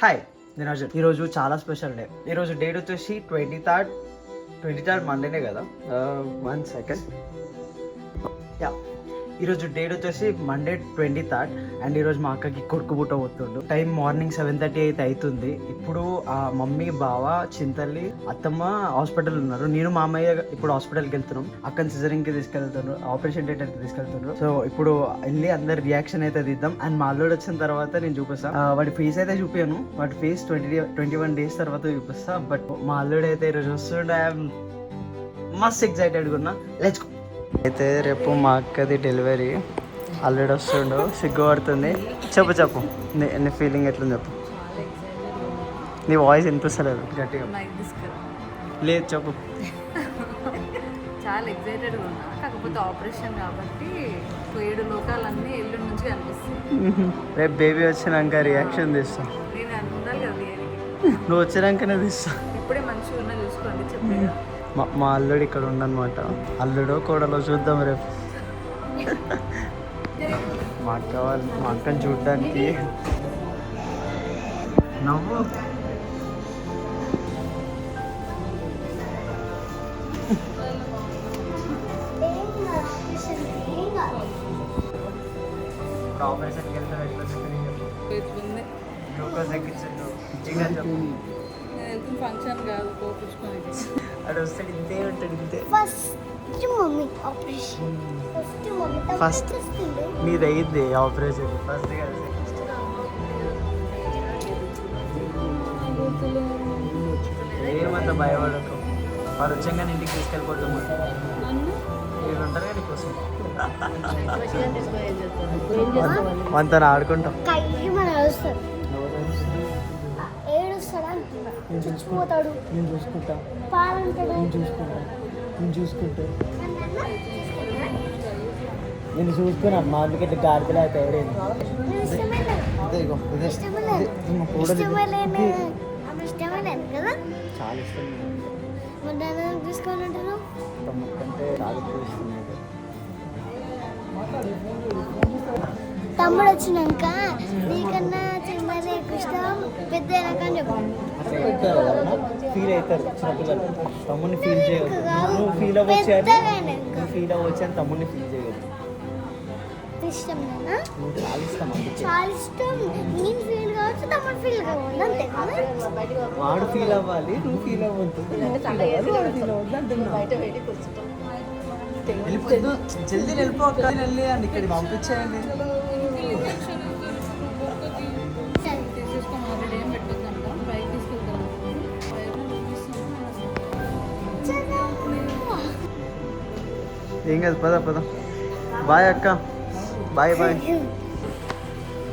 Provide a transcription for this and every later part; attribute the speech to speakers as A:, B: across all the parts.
A: Hi నేను అర్జున్. ఈరోజు చాలా స్పెషల్ డే. ఈరోజు డేట్ వచ్చేసి 23rd మండేనే కదా. 1 సెకండ్. యా, ఈరోజు డేట్ వచ్చేసి మండే 23rd అండ్ ఈరోజు మా అక్కకి కొడుకు పుట్ట పోతుండు. టైం మార్నింగ్ 7:30 అయితే అవుతుంది. ఇప్పుడు ఆ మమ్మీ బావ చింతల్లి అత్తమ్మ హాస్పిటల్ ఉన్నారు. నేను మా అమ్మయ్య ఇప్పుడు హాస్పిటల్కి వెళ్తున్నాం. అక్కని సిజరింగ్కి తీసుకెళ్తున్నారు, ఆపరేషన్ థియేటర్కి తీసుకెళ్తున్నారు. సో ఇప్పుడు వెళ్ళి అందరి రియాక్షన్ అయితే తీద్దాం. అండ్ మా అల్లుడు వచ్చిన తర్వాత నేను చూపిస్తాను. వాడి ఫేస్ అయితే చూపాను, వాడి ఫేస్ 21 days తర్వాత చూపిస్తా. బట్ మా అల్లుడు అయితే ఈరోజు వస్తుండే. మస్త్ ఎక్సైటెడ్గా ఉన్నా. Let's go. అయితే రేపు మా అక్కది డెలివరీ. అల్లుడు వస్తుండు, సిగ్గుపడుతుంది. చెప్పు నీ ఫీలింగ్ ఎట్లుంది చెప్పు. నీ వాయిస్ వినిపిస్తలేదు గట్టిగా. లేదు చెప్పు.
B: చాలా ఎక్సైటెడ్గా ఉన్నా. కాకపోతే ఆపరేషన్ కాబట్టి 7 లోకాలన్నీ ఎల్లుండి నుంచి కనిపిస్తాయి.
A: రేపు బేబీ వచ్చినాక రియాక్షన్ తీస్తా.
B: నేను ఉండాలి కదా,
A: నువ్వు వచ్చినాకనే తీస్తా.
B: ఇప్పుడే మంచిగా ఉన్నా చూసుకోండి చెప్పేది.
A: మా అల్లుడు ఇక్కడ ఉండనమాట. అల్లుడు కోడలో చూద్దాం రేపు. మా అక్కని చూడడానికి నవ్వు. ఆపరేషన్కి వెళ్తాం.
B: ఎట్లుంది
A: గ్లూకోజ్ ఎక్కించండు. ఇచ్చిగా చెప్పు.
B: ఫంక్షన్ కాదు, కోపించుకొని
A: అది వస్తే ఇంతే ఉంటాడు. ఇంతే ఫస్ట్ నీది అయ్యింది ఆపరేషన్. ఫస్ట్ కలిసి ఏమంత భయపడకు. వాడు వచ్చాక ఇంటికి తీసుకెళ్ళిపోతాం. వీళ్ళు ఉంటారు కదా నీకోసం. మనతో ఆడుకుంటాం. నేను చూసుకుంటా. నేను చూసుకున్నా. మా అందుకే ఇట్లా గాడిదలా తయారైంది. చాలా ఇష్టం. తమ్ముకంటే చాలా ఇష్టం.
C: తమ్ముడు వచ్చినాక నీకన్నా చిన్నదే ఇష్టం, పెద్ద అని చెప్పండి.
A: ఫీల్ అవుతారు చిన్నపిల్లలు. తమ్ముడిని ఫీల్ చేయదు. నువ్వు ఫీల్ అవ్వచ్చు అని తమ్ముడిని ఫీల్ చేయదు.
C: ఇష్టం
A: నువ్వు చాలా ఇష్టం.
C: చాలా ఇష్టం. నేను ఫీల్ కావచ్చు, తమ్ముడు ఫీల్ కావాలి. అంతే కదా.
A: వాడు ఫీల్ అవ్వాలి, నువ్వు ఫీల్ అవ్వద్దు. వెళ్ళిపోద్దు, జల్దీ వెళ్ళిపోవాలి. ఇక్కడ పంపించేయండి. ఏం కాదు, పద. బాయ్ అక్క. బాయ్.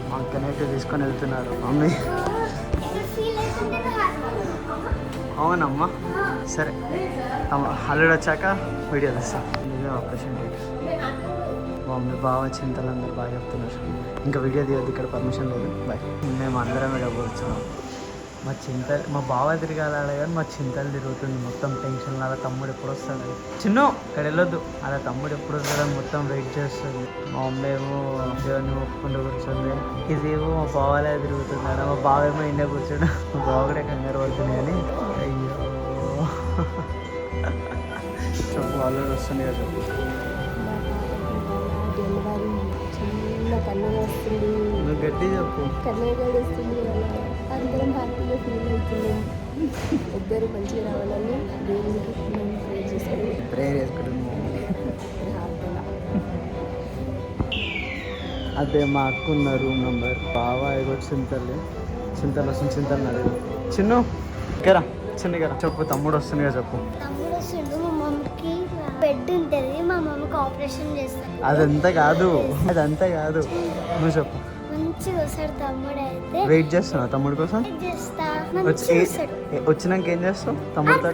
A: మా అక్కనైతే తీసుకొని వెళ్తున్నారు మమ్మీ. అవునమ్మా, సరే. అల్లుడు వచ్చాక వీడియో తెస్తా. ఇదే ఆపరేషన్ డేట్. మా మమ్మీ బాగా చింతలు అందరు బాగా చెప్తున్నారు. ఇంకా వీడియో తీయద్దు, ఇక్కడ పర్మిషన్ లేదు. బాయ్. మేము అందరం ఇక్కడ కూర్చున్నాం. మా బావ తిరగాలి కానీ మా చింతలు తిరుగుతుంది మొత్తం. టెన్షన్. అలా తమ్ముడు ఎప్పుడు వస్తాడు. చిన్న ఇక్కడ వెళ్ళొద్దు. అలా తమ్ముడు ఎప్పుడు వస్తాడని మొత్తం వెయిట్ చేస్తుంది. మా మమ్మీ ఏమో దేవుని ఒప్పుకుంటూ కూర్చుంది. ఇదేమో మా బావలే తిరుగుతున్నాడు. మా బావ ఏమో ఇండియా కూర్చోడు. మా బావ కూడా కంగారు పడుతుంది కానీ అయ్యో. చెప్పు, వాళ్ళు వస్తుంది కదా. నువ్వు గట్టి చెప్పు.
B: అందరం హ్యాపీగా ఫీల్ అవుతున్నాం. ఇద్దరు మంచిగా రావాలని దేవునికి మేము
A: ప్రేయర్ చేసుకుంటున్నాము. అదే మా అక్క ఉన్న రూమ్ నెంబర్. బాగా చింతలు వస్తుంది. చింతలు అదే చిన్ను ఇక్కడ చెప్పు. తమ్ముడు వస్తుంది కదా చెప్పు.
C: తమ్ముడు వస్తుండు. మా మమ్మీకి బెడ్ ఉంటుంది, మా మమ్మీకి ఆపరేషన్ చేస్తారు.
A: అదంతా కాదు. నువ్వు చెప్పు.
C: మంచిగా వస్తాడు తమ్ముడు. అయితే
A: వెయిట్ చేస్తున్నా తమ్ముడు కోసం. వచ్చినాక ఏం చేస్తావు తమ్ముడితో?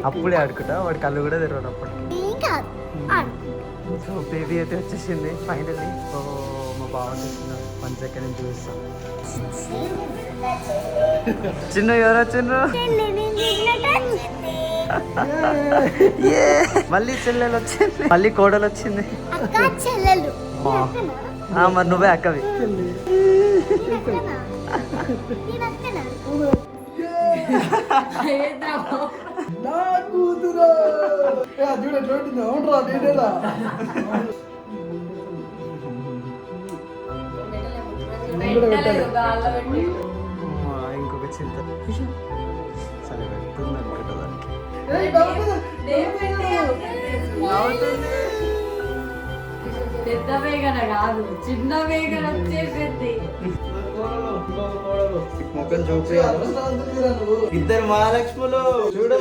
A: అప్పుడే ఆడుకుంటా. వాడి కళ్ళు కూడా తెరవడు అప్పటికి. సో బేబీ అయితే వచ్చేసింది ఫైనల్లీ. సో మా బావ చూస్తున్నాడు. 1 second నుంచి చూస్తాను. చిన్న ఎవరు వచ్చిండ్రు? మళ్ళీ చెల్లెలు వచ్చింది, మళ్ళీ కోడలు వచ్చింది. మరి నువ్వే అక్కవి.
C: నేను అంతేనా
A: నా కూతురు చూడ చూడండి అవునరా నేనేరా ఇంకొక చింత సరే పెడుతుంది అనుకుంటా
B: పెద్ద వేగన కాదు చిన్న వేగన వచ్చేసింది.
A: ముఖం చూపించాలి ఇద్దరు మహాలక్ష్ములు చూడు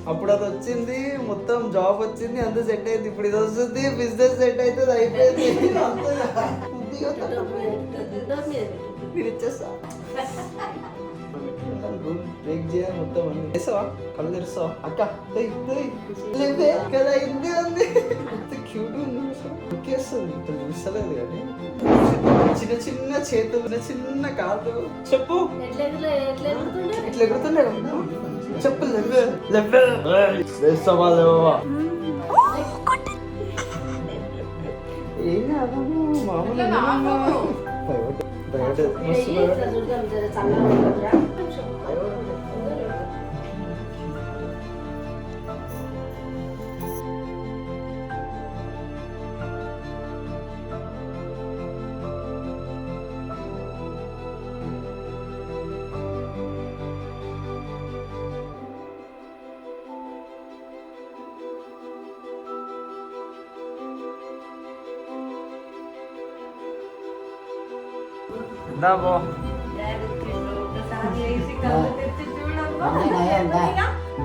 A: అప్పుడు అది వచ్చింది మొత్తం జాబ్ వచ్చింది అంత సెట్ అయింది ఇప్పుడు ఇది వస్తుంది బిజినెస్ సెట్ అవుతుంది అయిపోయింది మీరు ఇచ్చేస్తా బ్రేక్ చేయాలి మొత్తం అన్ని వేసావా కళ్ళు తెరుస్తావా అక్క లేవే కదా ఇంది ఉంది ఎంత క్యూట్ ఉంది ఒకేస్తుంది ఇప్పుడు చూస్తలేదు కానీ చిన్న చిన్న చేతులు చిన్న చిన్న కాళ్ళు చెప్పు ఇట్లా ఎగురుతుండే చెప్పు లెవ్వే లెవ్వే వేస్తావా లేవా ఏం కాదు మామూలు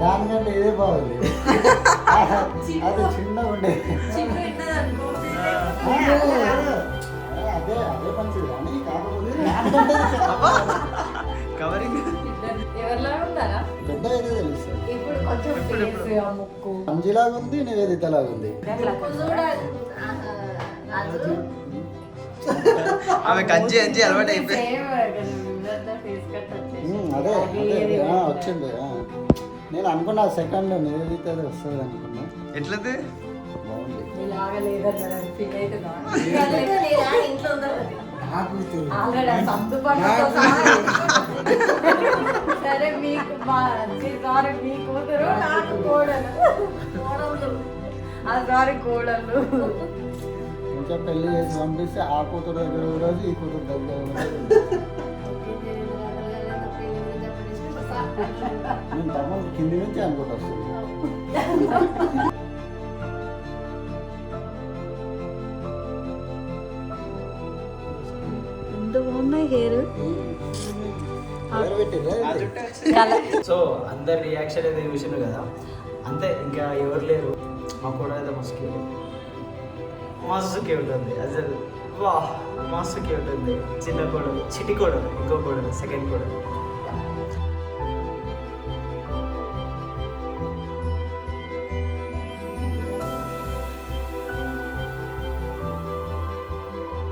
D: దానికంటే ఇదే బాగుంది అది చిన్నగా ఉండే అదే అదే మంచిది కానీ కాకపోతే
A: కవరింగ్
B: ఎవరిలా ఉన్నారా
D: పెద్ద అయితే తెలుస్తుంది
B: ఇప్పుడు కొంచెం ఫేస్ ఆ ముక్కు
D: అంజిలాగా ఉంది నివేదితలాగా ఉంది
A: ఆమె కంచి అంచి అలవాటు అయిపోయి
D: అదే అదే వచ్చింది నేను అనుకున్నా సెకండ్ నివేదిత వస్తుంది అనుకున్నా
A: ఎట్లది
D: బాగుంది
B: ఇలాగా లేదన్నారని ఫీల్ అవుతున్నా సరే మీకు సారీ మీ కూతురు నాకు కోడలు సారీ కోడలు
D: ఇంకా పెళ్లి చేసి పంపిస్తే ఆ కూతురు దగ్గర రోజు ఈ కూతురు దగ్గర నేను తమ్ముడు కింది నుంచి అనుకుంటా వస్తుంది
B: ఎంత బాగున్నాయి హెయిర్
A: సో అందరి రియాక్షన్ అయితే చూసాను కదా అంతే ఇంకా ఎవరు లేరు మా కూడా అయితే మస్తు క్యూట్ ఉంది అసలు వా మస్తు క్యూట్ ఉంది చిన్న కోడలు చిటి కోడలు ఇంకో కోడలు సెకండ్ కోడలు